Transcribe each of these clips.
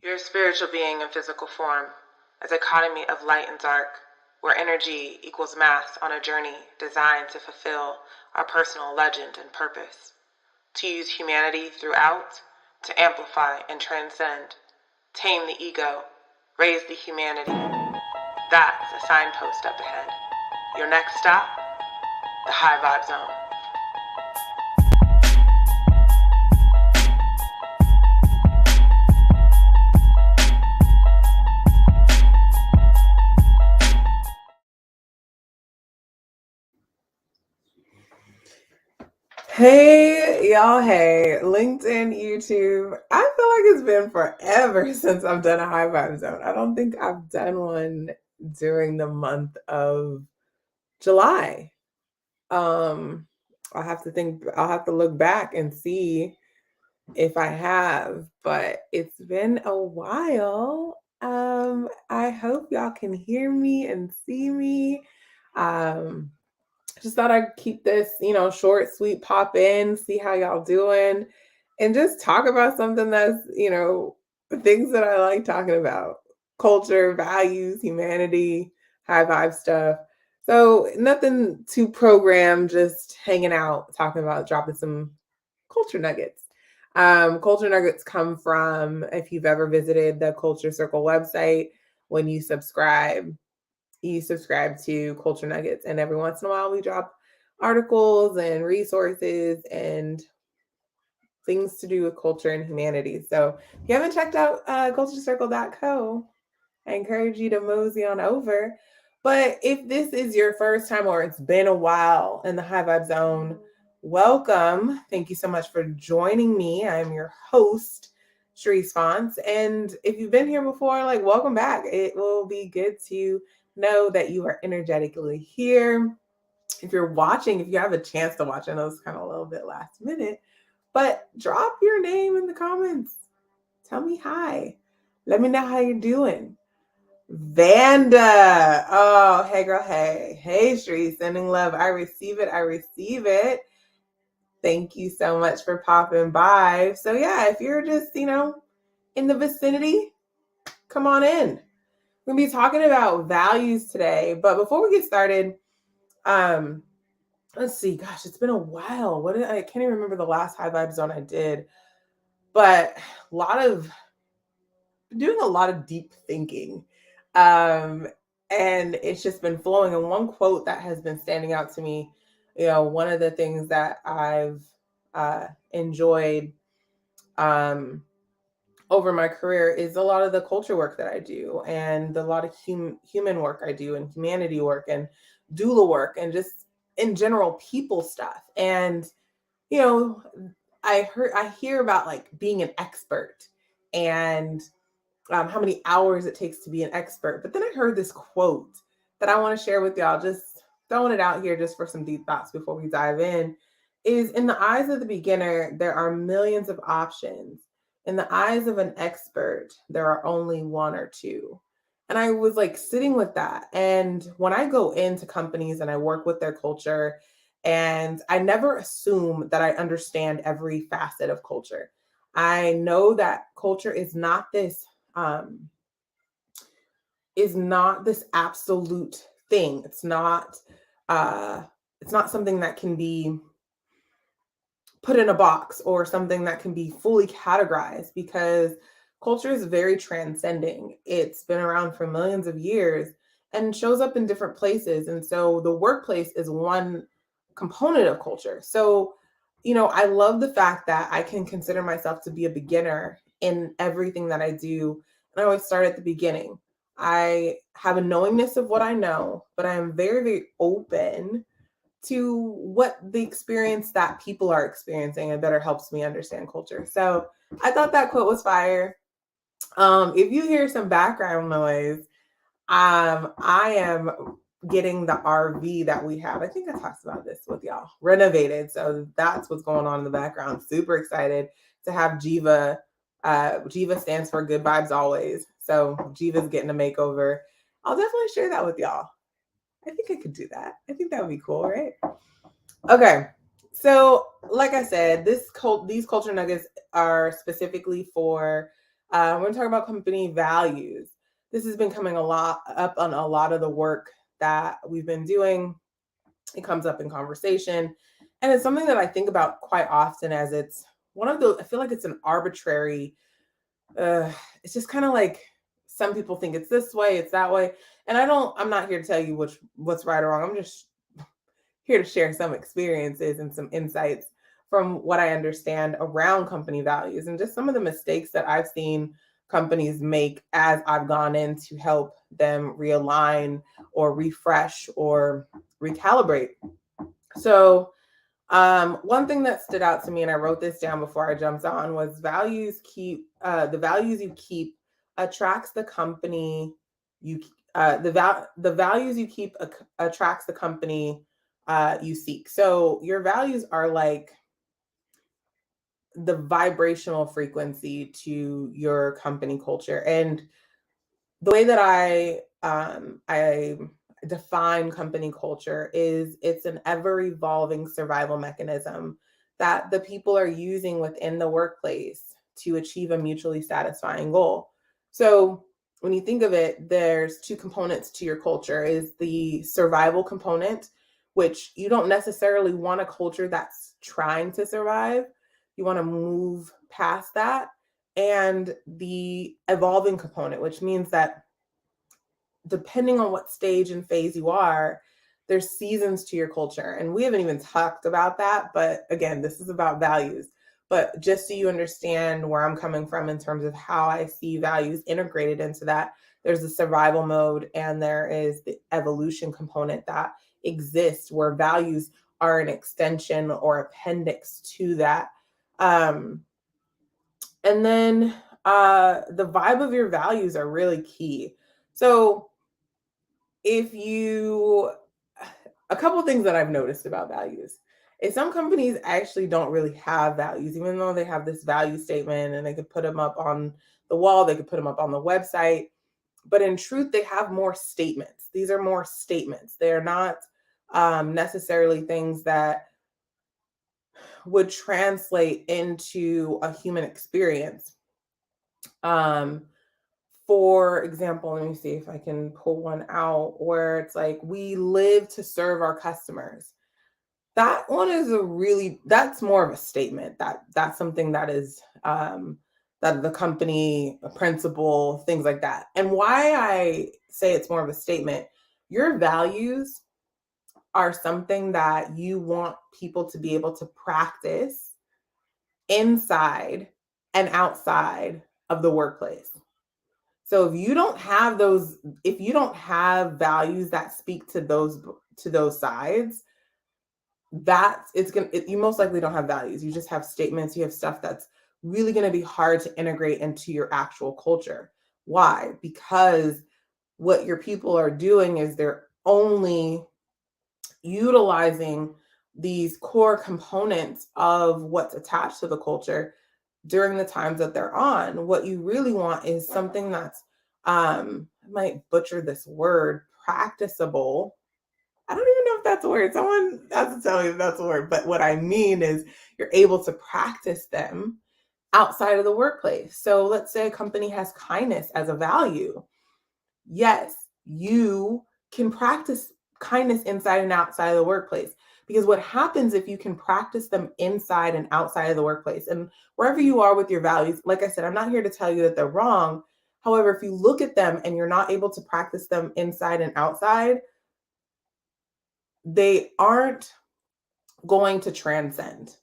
You're a spiritual being in physical form, a dichotomy of light and dark, where energy equals mass on a journey designed to fulfill our personal legend and purpose, to use humanity throughout, to amplify and transcend, tame the ego, raise the humanity. That's a signpost up ahead. Your next stop, the High Vibe Zone. Hey, y'all. Hey, LinkedIn, YouTube. I feel like it's been forever since I've done a High Vibe Zone. I don't think I've done one during the month of July. Um, I'll have to look back and see if I have, but it's been a while. I hope y'all can hear me and see me. Um, just thought I'd keep this, short, sweet, pop in, see how y'all doing, and just talk about something that's, things that I like talking about: culture, values, humanity, high vibe stuff. So nothing too programmed, just hanging out, talking about dropping some culture nuggets. Culture nuggets come from, if you've ever visited the Culture Circle website, when you subscribe to Culture Nuggets, and every once in a while we drop articles and resources and things to do with culture and humanity. So if you haven't checked out culturecircle.co, I encourage you to mosey on over. But if this is your first time or it's been a while in the High Vibe Zone, welcome. Thank you so much for joining me. I'm your host, Cherise Fonts. And if you've been here before, welcome back. It will be good to know that you are energetically here. If you're watching, if you have a chance to watch, I know it's kind of a little bit last minute, but drop your name in the comments. Tell me hi. Let me know how you're doing. Vanda. Oh, hey girl, hey. Hey, Street, sending love. I receive it. I receive it. Thank you so much for popping by. So yeah, if you're just, in the vicinity, come on in. We're gonna be talking about values today. But before we get started, let's see. Gosh, it's been a while. I can't even remember the last High Vibe Zone I did, but doing a lot of deep thinking. And it's just been flowing. And one quote that has been standing out to me, one of the things that I've enjoyed over my career is a lot of the culture work that I do, and a lot of human work I do, and humanity work, and doula work, and just in general people stuff. And you know, I hear about being an expert and how many hours it takes to be an expert. But then I heard this quote that I want to share with y'all, just throwing it out here just for some deep thoughts before we dive in. Is, in the eyes of the beginner, there are millions of options. In the eyes of an expert, there are only one or two. And I was sitting with that. And when I go into companies and I work with their culture, and I never assume that I understand every facet of culture. I know that culture um, is not this absolute thing. It's not something that can be put in a box or something that can be fully categorized, because culture is very transcending. It's been around for millions of years and shows up in different places. And so the workplace is one component of culture. So, I love the fact that I can consider myself to be a beginner in everything that I do. And I always start at the beginning. I have a knowingness of what I know, but I am very, very open to what the experience that people are experiencing, and better helps me understand culture. So I thought that quote was fire. If you hear some background noise, I am getting the RV that we have. I think I talked about this with y'all. Renovated. So that's what's going on in the background. Super excited to have Jiva. Jiva stands for Good Vibes Always. So Jiva's getting a makeover. I'll definitely share that with y'all. I think I could do that. I think that would be cool, right? Okay. So, like I said, these culture nuggets are specifically for We're going to talk about company values. This has been coming a lot up on a lot of the work that we've been doing. It comes up in conversation, and it's something that I think about quite often, as it's one of those, I feel like it's an arbitrary, uh, it's just kind of like some people think it's this way, it's that way. And I'm not here to tell you what's right or wrong. I'm just here to share some experiences and some insights from what I understand around company values and just some of the mistakes that I've seen companies make as I've gone in to help them realign or refresh or recalibrate. So, one thing that stood out to me, and I wrote this down before I jumped on, was the values you keep attracts the company you the values you keep attracts the company you seek. So your values are like the vibrational frequency to your company culture. And the way that I define company culture is it's an ever evolving survival mechanism that the people are using within the workplace to achieve a mutually satisfying goal. So when you think of it, there's two components to your culture: is the survival component, which you don't necessarily want a culture that's trying to survive. You want to move past that, and the evolving component, which means that depending on what stage and phase you are, there's seasons to your culture. And we haven't even talked about that. But again, this is about values. But just so you understand where I'm coming from in terms of how I see values integrated into that, there's the survival mode and there is the evolution component that exists where values are an extension or appendix to that. Um, and then the vibe of your values are really key. So if you a couple of things that I've noticed about values is some companies actually don't really have values, even though they have this value statement and they could put them up on the wall, they could put them up on the website. But in truth, they have more statements. These are more statements. They're not necessarily things that would translate into a human experience. Um, for example, let me see if I can pull one out where it's like, we live to serve our customers. That one is that's more of a statement. That's something that is that the company principle, things like that. And why I say it's more of a statement, your values are something that you want people to be able to practice inside and outside of the workplace. So if you don't have values that speak to those sides, you most likely don't have values. You just have statements, you have stuff that's really going to be hard to integrate into your actual culture. Why? Because what your people are doing is they're only utilizing these core components of what's attached to the culture during the times that they're on. What you really want is something that's I might butcher this word, practicable. I don't even know if that's a word. Someone has to tell me if that's a word. But what I mean is you're able to practice them outside of the workplace. So let's say a company has kindness as a value. Yes, you can practice kindness inside and outside of the workplace. Because what happens if you can practice them inside and outside of the workplace, and wherever you are with your values, like I said, I'm not here to tell you that they're wrong. However, if you look at them and you're not able to practice them inside and outside, they aren't going to transcend,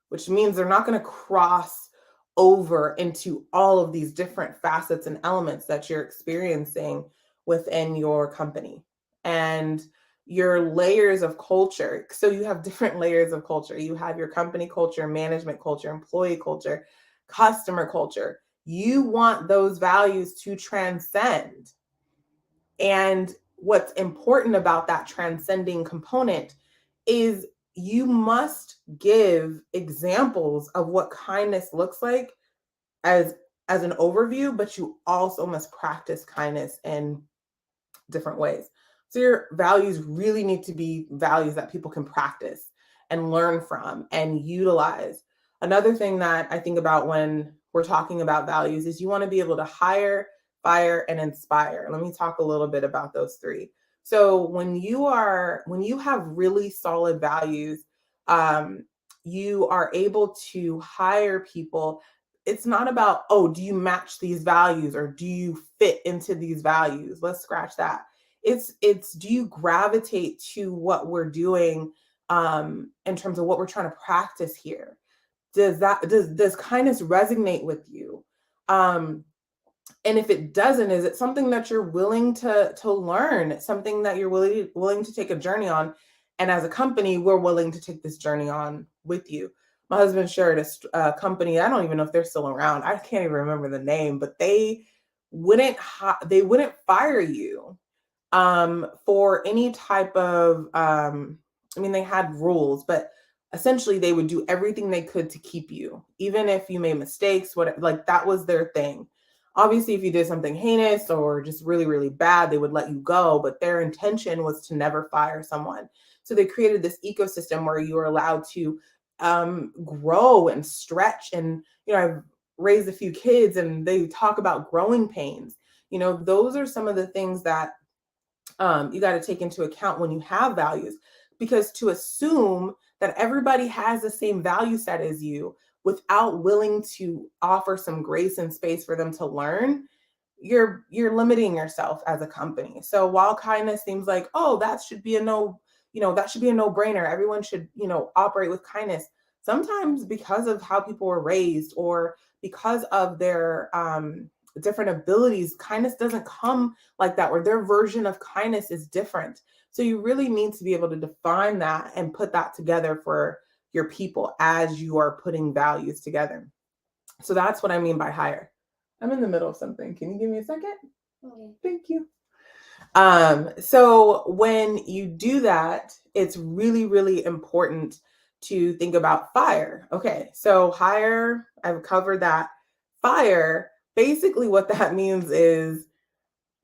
which means they're not going to cross over into all of these different facets and elements that you're experiencing within your company and your layers of culture. So you have different layers of culture. You have your company culture, management culture, employee culture, customer culture. You want those values to transcend. And what's important about that transcending component is you must give examples of what kindness looks like as an overview, but you also must practice kindness in different ways. So your values really need to be values that people can practice and learn from and utilize. Another thing that I think about when we're talking about values, is you want to be able to hire, fire, and inspire. Let me talk a little bit about those three. So when you have really solid values, um, you are able to hire people. It's not about, oh, do you match these values or do you fit into these values? Let's scratch that. It's do you gravitate to what we're doing in terms of what we're trying to practice here? Does kindness resonate with you? Um, and if it doesn't, is it something that you're willing to learn, something that you're willing to take a journey on? And as a company, we're willing to take this journey on with you. My husband shared a company. I don't even know if they're still around. I can't even remember the name, but they wouldn't fire you for any type of I mean, they had rules, but essentially they would do everything they could to keep you, even if you made mistakes. What Like that was their thing. Obviously, if you did something heinous or just really, really bad, they would let you go, but their intention was to never fire someone. So they created this ecosystem where you were allowed to grow and stretch. And I've raised a few kids, and they talk about growing pains. Those are some of the things that you got to take into account when you have values, because to assume that everybody has the same value set as you without willing to offer some grace and space for them to learn, you're limiting yourself as a company. So while kindness seems like, oh, that should be a no, that should be a no-brainer, everyone should operate with kindness, sometimes because of how people were raised or because of their different abilities, kindness doesn't come like that, or their version of kindness is different. So you really need to be able to define that and put that together for your people as you are putting values together. So that's what I mean by hire. I'm in the middle of something. Can you give me a second? Okay. Thank you. So when you do that, it's really, really important to think about fire. Okay, so hire, I've covered that. Fire, basically what that means is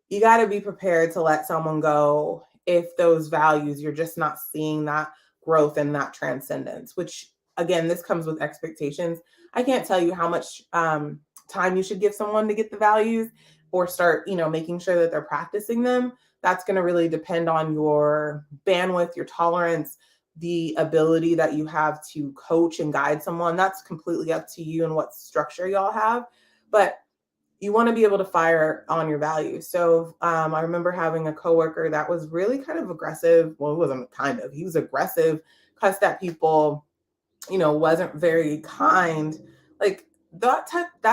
you got to be prepared to let someone go if those values, you're just not seeing that growth and that transcendence, which again, this comes with expectations. I can't tell you how much time you should give someone to get the values or start, making sure that they're practicing them. That's going to really depend on your bandwidth, your tolerance, the ability that you have to coach and guide someone. That's completely up to you and what structure y'all have. But you want to be able to fire on your values. So I remember having a coworker that was really kind of aggressive. Well, it wasn't kind of, he was aggressive, cussed at people, wasn't very kind. Like that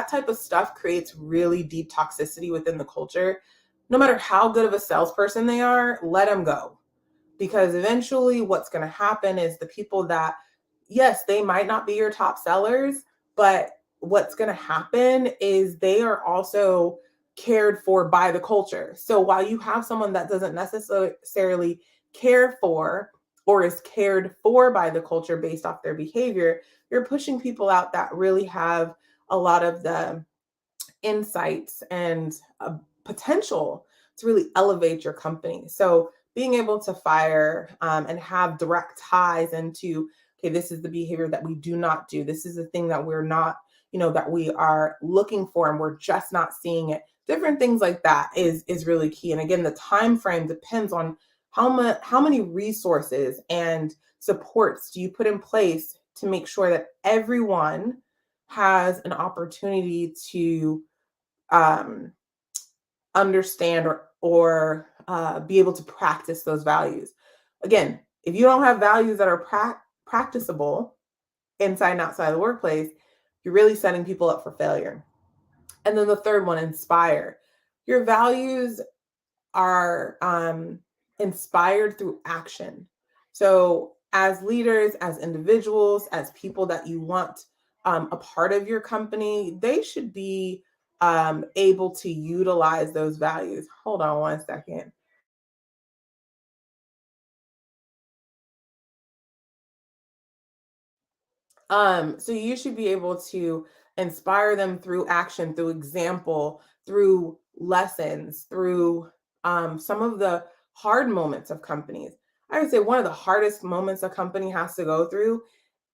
type of stuff creates really deep toxicity within the culture. No matter how good of a salesperson they are, let them go. Because eventually what's going to happen is the people that, yes, they might not be your top sellers, but what's going to happen is they are also cared for by the culture. So while you have someone that doesn't necessarily care for or is cared for by the culture based off their behavior, you're pushing people out that really have a lot of the insights and potential to really elevate your company. So being able to fire and have direct ties into, okay, this is the behavior that we do not do. This is the thing that we're not, that we are looking for and we're just not seeing it. Different things like that is really key. And again, the time frame depends on how many resources and supports do you put in place to make sure that everyone has an opportunity to um, understand or be able to practice those values. Again, if you don't have values that are practicable inside and outside the workplace, you're really setting people up for failure. And then the third one, inspire. Your values are inspired through action. So, as leaders, as individuals, as people that you want a part of your company, they should be able to utilize those values. Hold on one second. So you should be able to inspire them through action, through example, through lessons, through some of the hard moments of companies. I would say one of the hardest moments a company has to go through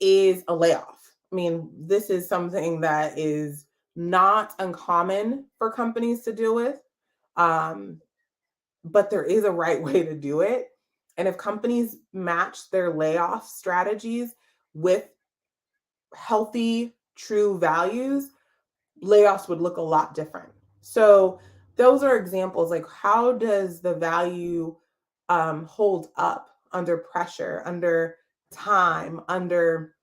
is a layoff. I mean, this is something that is not uncommon for companies to deal with. But there is a right way to do it. And if companies match their layoff strategies with healthy, true values, layoffs would look a lot different. So those are examples. Like, how does the value hold up under pressure, under time, under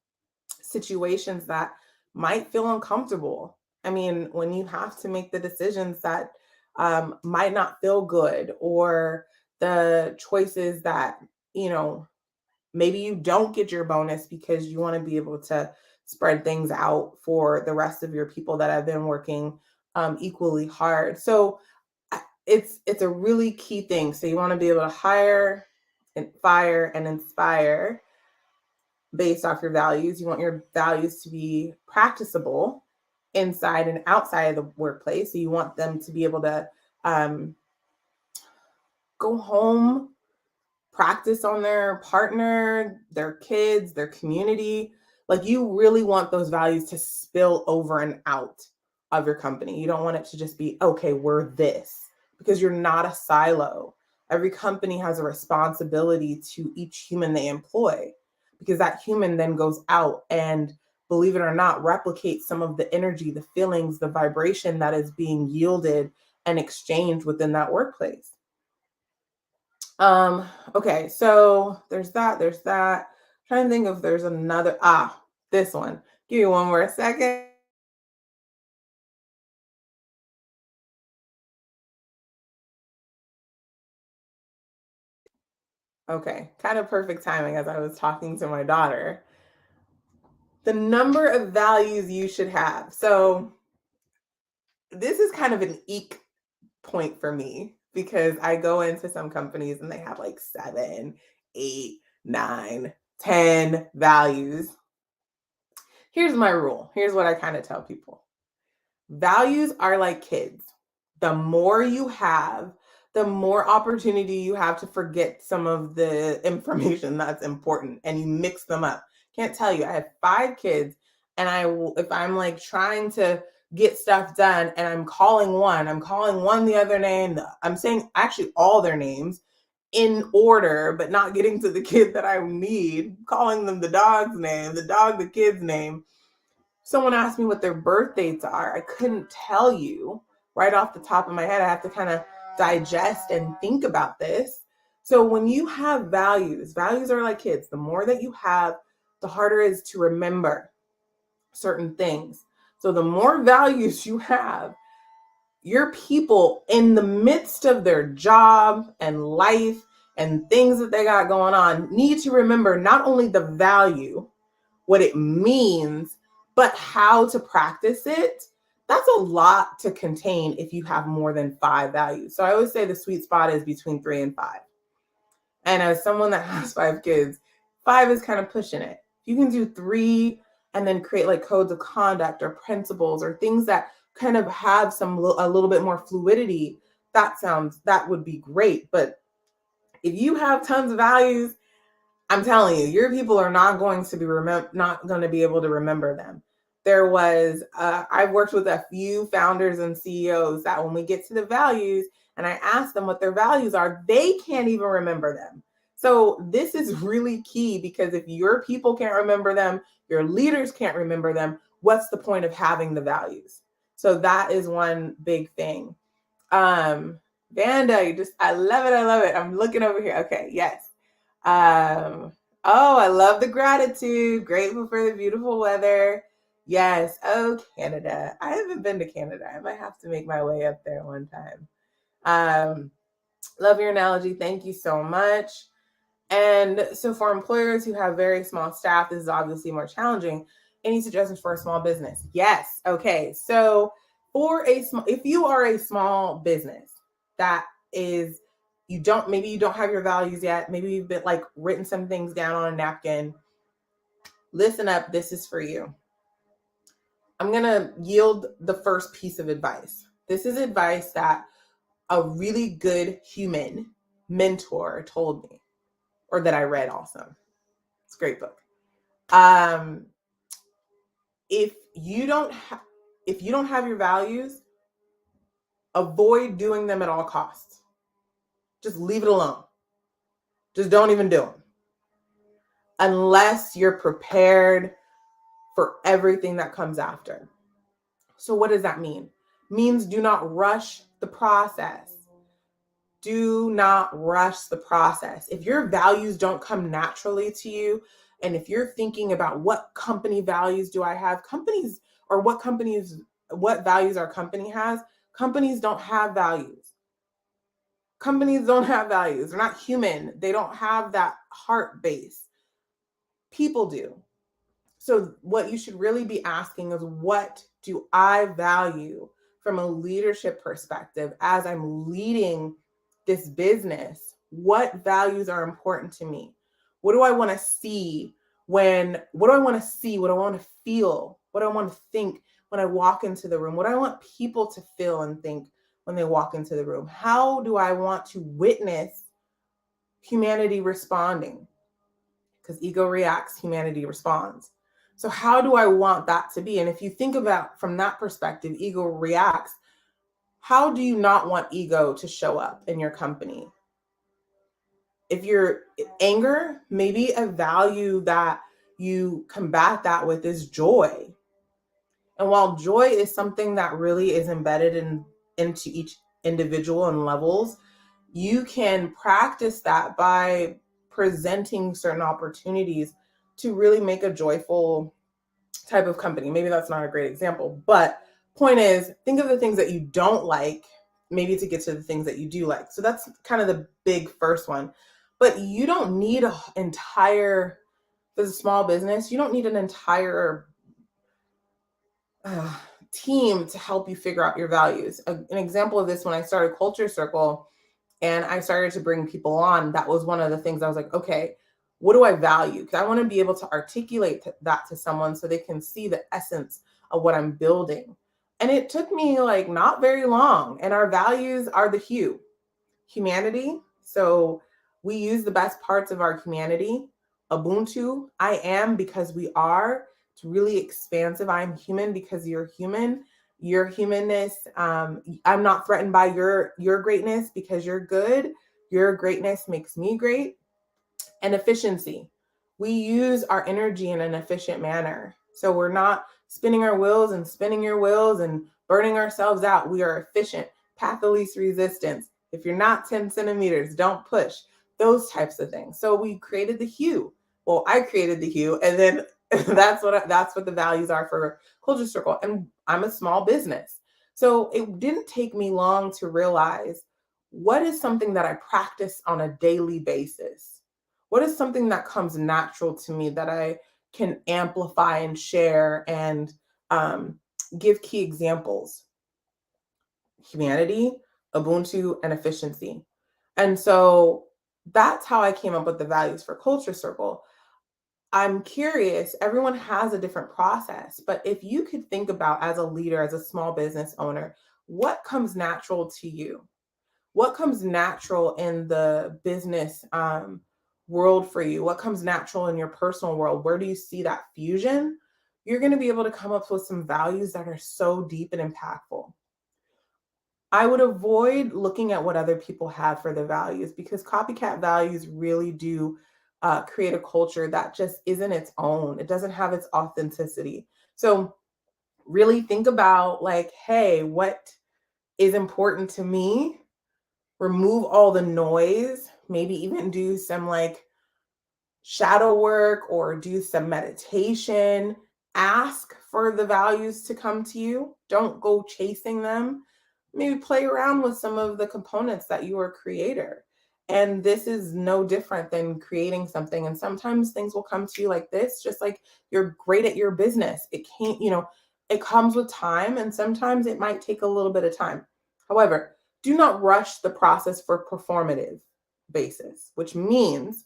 situations that might feel uncomfortable? I mean, when you have to make the decisions that might not feel good, or the choices that, you know, maybe you don't get your bonus because you want to be able to spread things out for the rest of your people that have been working equally hard. So it's a really key thing. So you want to be able to hire and fire and inspire based off your values. You want your values to be practicable inside and outside of the workplace. So you want them to be able to go home, practice on their partner, their kids, their community. Like, you really want those values to spill over and out of your company. You don't want it to just be, okay, we're this, because you're not a silo. Every company has a responsibility to each human they employ, because that human then goes out and, believe it or not, replicates some of the energy, the feelings, the vibration that is being yielded and exchanged within that workplace. Okay, so there's that, there's that. I'm trying to think if there's another, this one. Give me one more second. Okay, kind of perfect timing as I was talking to my daughter. The number of values you should have. So this is kind of an eek point for me, because I go into some companies and they have like 7, 8, 9, 10 values. Here's my rule. Here's what I kind of tell people. Values are like kids. The more you have, the more opportunity you have to forget some of the information that's important, and you mix them up. Can't tell you. I have 5 kids, and if I'm like trying to get stuff done and I'm calling one the other name, I'm saying actually all their names in order, but not getting to the kid that I need, calling them the dog's name, the dog, the kid's name. Someone asked me what their birth dates are. I couldn't tell you right off the top of my head. I have to kind of digest and think about this. So when you have values, values are like kids. The more that you have, the harder it is to remember certain things. So the more values you have, your people, in the midst of their job and life and things that they got going on, need to remember not only the value, what it means, but how to practice it. That's a lot to contain if you have more than 5 values. So I always say the sweet spot is between 3 and 5. And as someone that has 5 kids, 5 is kind of pushing it. If you can do 3 and then create like codes of conduct or principles or things that kind of have a little bit more fluidity, that would be great. But if you have tons of values, I'm telling you, your people are not going to be not going to be able to remember them. I've worked with a few founders and CEOs that when we get to the values and I ask them what their values are, they can't even remember them. So this is really key, because if your people can't remember them, your leaders can't remember them, what's the point of having the values? So that is one big thing. Vanda, I love it. I love it. I'm looking over here. Okay. Yes. Oh, I love the gratitude. Grateful for the beautiful weather. Yes. Oh, Canada. I haven't been to Canada. I might have to make my way up there one time. Love your analogy. Thank you so much. And so for employers who have very small staff, this is obviously more challenging. Any suggestions for a small business? Yes. Okay. So if you are a small business that is, maybe you don't have your values yet. Maybe you've been like written some things down on a napkin. Listen up. This is for you. I'm going to yield the first piece of advice. This is advice that a really good human mentor told me, or that I read also. It's a great book. If if you don't have your values, avoid doing them at all costs. Just leave it alone. Just don't even do them unless you're prepared for everything that comes after. So what does that mean? Means do not rush the process. Do not rush the process. If your values don't come naturally to you, and if you're thinking about what company values do I have, companies, or what values our company has, companies don't have values. Companies don't have values. They're not human. They don't have that heart base. People do. So what you should really be asking is, what do I value from a leadership perspective as I'm leading this business? What values are important to me? What do I want to see what do I want to see? What do I want to feel? What do I want to think when I walk into the room? What do I want people to feel and think when they walk into the room? How do I want to witness humanity responding? Because ego reacts, humanity responds. So how do I want that to be? And if you think about from that perspective, ego reacts. How do you not want ego to show up in your company? If you're anger, maybe a value that you combat that with is joy. And while joy is something that really is embedded into each individual and levels, you can practice that by presenting certain opportunities to really make a joyful type of company. Maybe that's not a great example, but point is, think of the things that you don't like, maybe to get to the things that you do like. So that's kind of the big first one. But you don't need for a small business, you don't need an entire team to help you figure out your values. An example of this, when I started Culture Circle and I started to bring people on, that was one of the things I was like, okay, what do I value? Because I want to be able to articulate that to someone so they can see the essence of what I'm building. And it took me like not very long. And our values are the humanity. So we use the best parts of our humanity. Ubuntu, I am because we are. It's really expansive. I'm human because you're human. Your humanness, I'm not threatened by your greatness because you're good. Your greatness makes me great. And efficiency. We use our energy in an efficient manner. So we're not spinning our wheels and spinning your wheels and burning ourselves out. We are efficient. Path of least resistance. If you're not 10 centimeters, don't push. Those types of things. So we created the hue. Well, I created the hue, and then that's what the values are for Culture Circle. And I'm a small business. So it didn't take me long to realize what is something that I practice on a daily basis. What is something that comes natural to me that I can amplify and share and give key examples? Humanity, Ubuntu, and efficiency. And so that's how I came up with the values for Culture Circle. I'm curious, everyone has a different process, but if you could think about, as a leader, as a small business owner, what comes natural to you? What comes natural in the business world for you? What comes natural in your personal world? Where do you see that fusion? You're going to be able to come up with some values that are so deep and impactful. I would avoid looking at what other people have for the values, because copycat values really do create a culture that just isn't its own. It doesn't have its authenticity. So really think about, like, hey, what is important to me? Remove all the noise, maybe even do some like shadow work or do some meditation. Ask for the values to come to you. Don't go chasing them. Maybe play around with some of the components that you are a creator. And this is no different than creating something. And sometimes things will come to you like this, just like you're great at your business. It can't, it comes with time, and sometimes it might take a little bit of time. However, do not rush the process for performative basis, which means,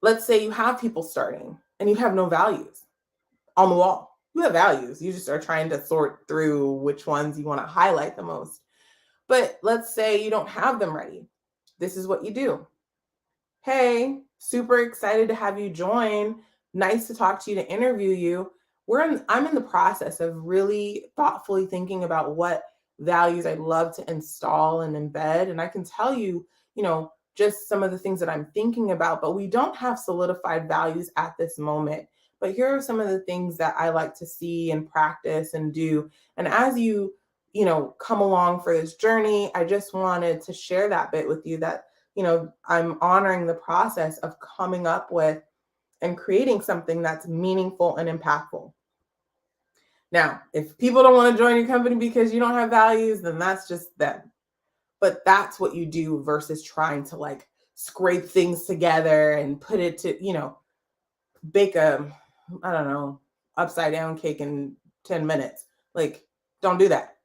let's say you have people starting and you have no values on the wall. You have values. You just are trying to sort through which ones you want to highlight the most. But let's say you don't have them ready. This is what you do. Hey, super excited to have you join. Nice to talk to you, to interview you. I'm in the process of really thoughtfully thinking about what values I'd love to install and embed. And I can tell you, just some of the things that I'm thinking about, but we don't have solidified values at this moment. But here are some of the things that I like to see and practice and do. And as come along for this journey, I just wanted to share that bit with you that, I'm honoring the process of coming up with and creating something that's meaningful and impactful. Now, if people don't want to join your company because you don't have values, then that's just them. But that's what you do versus trying to like scrape things together and put it to, bake I don't know, upside down cake in 10 minutes. Like, don't do that.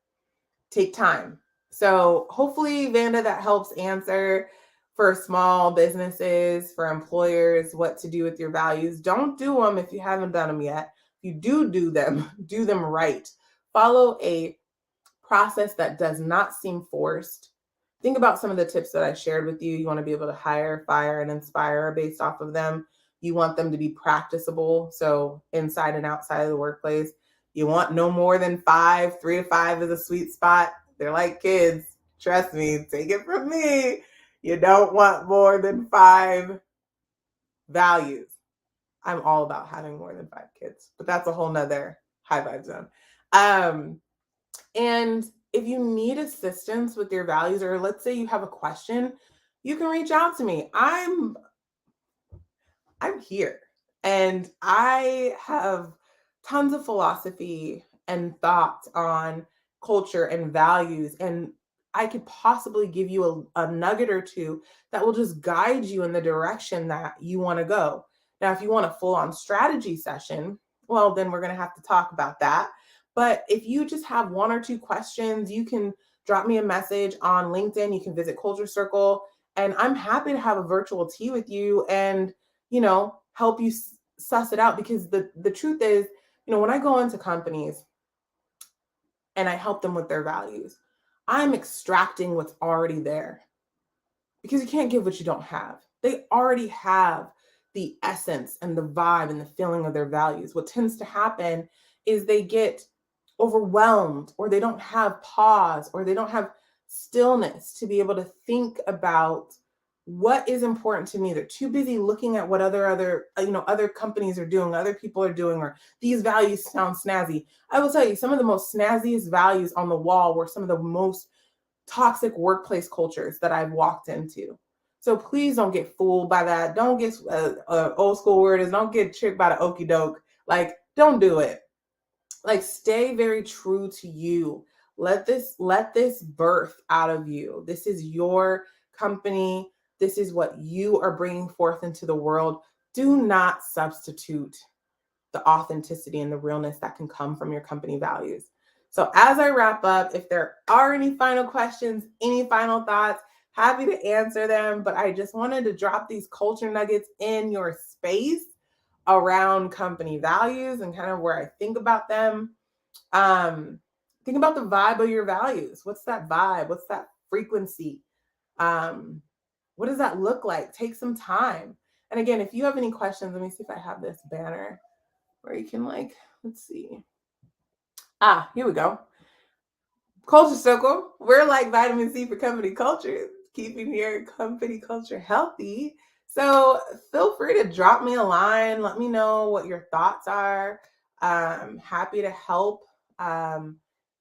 Take time. So hopefully, Vanda, that helps answer for small businesses, for employers, what to do with your values. Don't do them if you haven't done them yet. If you do them, do them right. Follow a process that does not seem forced. Think about some of the tips that I shared with you. You want to be able to hire, fire, and inspire based off of them. You want them to be practicable, so inside and outside of the workplace. You want no more than 5, 3 to 5 is a sweet spot. They're like kids. Trust me, take it from me. You don't want more than 5 values. I'm all about having more than 5 kids, but that's a whole nother high vibe zone. And if you need assistance with your values, or let's say you have a question, you can reach out to me. I'm here, and I have tons of philosophy and thoughts on culture and values, and I could possibly give you a nugget or two that will just guide you in the direction that you want to go. Now, if you want a full-on strategy session, well, then we're going to have to talk about that. But if you just have 1 or 2 questions, you can drop me a message on LinkedIn. You can visit Culture Circle, and I'm happy to have a virtual tea with you and help you suss it out. Because the truth is, when I go into companies and I help them with their values, I'm extracting what's already there, because you can't give what you don't have. They already have the essence and the vibe and the feeling of their values. What tends to happen is they get overwhelmed, or they don't have pause, or they don't have stillness to be able to think about what is important to me. They're too busy looking at what other companies are doing, other people are doing, or these values sound snazzy. I will tell you, some of the most snazziest values on the wall were some of the most toxic workplace cultures that I've walked into. So please don't get fooled by that. Don't get old school word is don't get tricked by the okey doke. Like, don't do it. Like, stay very true to you. Let this birth out of you. This is your company. This is what you are bringing forth into the world. Do not substitute the authenticity and the realness that can come from your company values. So as I wrap up, if there are any final questions, any final thoughts, happy to answer them. But I just wanted to drop these culture nuggets in your space around company values and kind of where I think about them. Think about the vibe of your values. What's that vibe? What's that frequency? What does that look like? Take some time. And again, if you have any questions, let me see if I have this banner where you can let's see. Here we go. Culture Circle. We're like vitamin C for company culture, keeping your company culture healthy. So feel free to drop me a line. Let me know what your thoughts are. I'm happy to help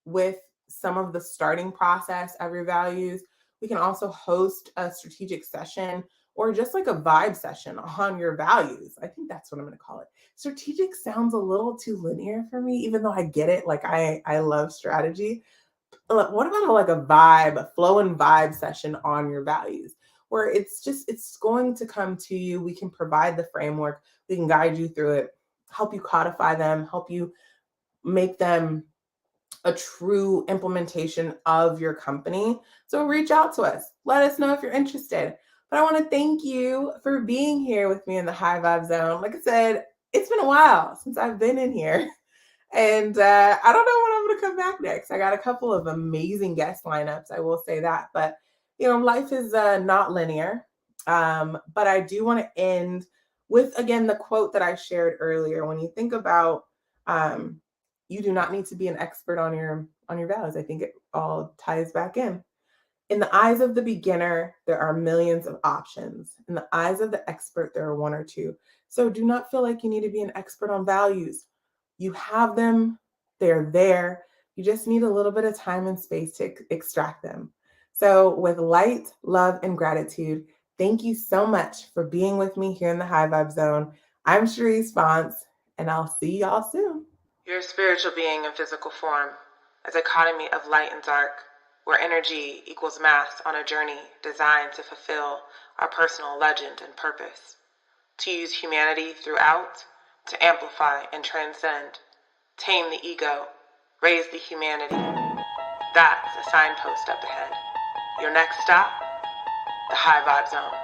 with some of the starting process of your values. We can also host a strategic session, or just like a vibe session on your values. I think that's what I'm going to call it. Strategic sounds a little too linear for me, even though I get it. Like, I love strategy. What about a flow and vibe session on your values, where it's going to come to you. We can provide the framework. We can guide you through it, help you codify them, help you make them a true implementation of your company. So reach out to us. Let us know if you're interested. But I want to thank you for being here with me in the High Vibe Zone. Like I said, it's been a while since I've been in here. And I don't know when I'm going to come back next. I got a couple of amazing guest lineups, I will say that. But, life is not linear. But I do want to end with, again, the quote that I shared earlier. When you think about You do not need to be an expert on your values. I think it all ties back in. In the eyes of the beginner, there are millions of options. In the eyes of the expert, there are one or two. So do not feel like you need to be an expert on values. You have them, they're there. You just need a little bit of time and space to extract them. So, with light, love, and gratitude, thank you so much for being with me here in the High Vibe Zone. I'm Cherise Fonts, and I'll see y'all soon. You're a spiritual being in physical form, a dichotomy of light and dark, where energy equals mass on a journey designed to fulfill our personal legend and purpose, to use humanity throughout, to amplify and transcend, tame the ego, raise the humanity. That's a signpost up ahead. Your next stop, the High Vibe Zone.